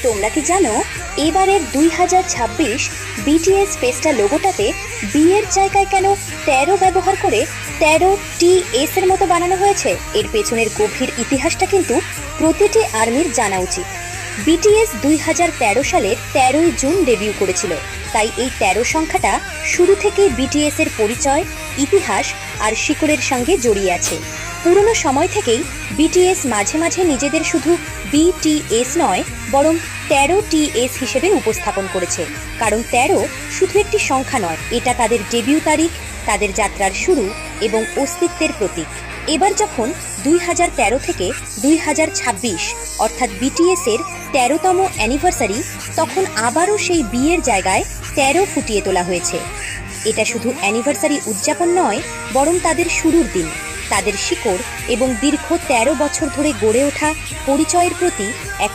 তোমরা কি জানো এবারের 2026 বিটিএস ফেস্টা লোগোটাতে বি এর জায়গায় কেন 13 ব্যবহার করে 13TS এর মতো বানানো হয়েছে? এর পেছনের গভীর ইতিহাসটা কিন্তু প্রতিটি আর্মির জানা উচিত। বিটিএস 2013 সালের 13ই জুন ডেবিউ করেছিল, তাই এই 13 সংখ্যাটা শুরু থেকেই বিটিএস এর পরিচয়, ইতিহাস আর শিকড়ের সঙ্গে জড়িয়ে আছে। পুরনো সময় থেকেই বিটিএস মাঝে মাঝে নিজেদের শুধু বিটিএস নয় বরং 13TS হিসেবে উপস্থাপন করেছে, কারণ 13 শুধু একটি সংখ্যা নয়, এটা তাদের ডেবিউ তারিখ, তাদের যাত্রার শুরু এবং অস্তিত্বের প্রতীক। এবার যখন 2013 থেকে 2026 অর্থাৎ বিটিএস এর 13তম অ্যানিভার্সারি, তখন আবারও সেই বি এর জায়গায় 13 ফুটিয়ে তোলা হয়েছে। এটা শুধু অ্যানিভার্সারি উদযাপন নয়, বরং তাদের শুরুর দিন, তাদের শিকড় এবং দীর্ঘ 13 বছর ধরে গড়ে ওঠা পরিচয়ের প্রতি এক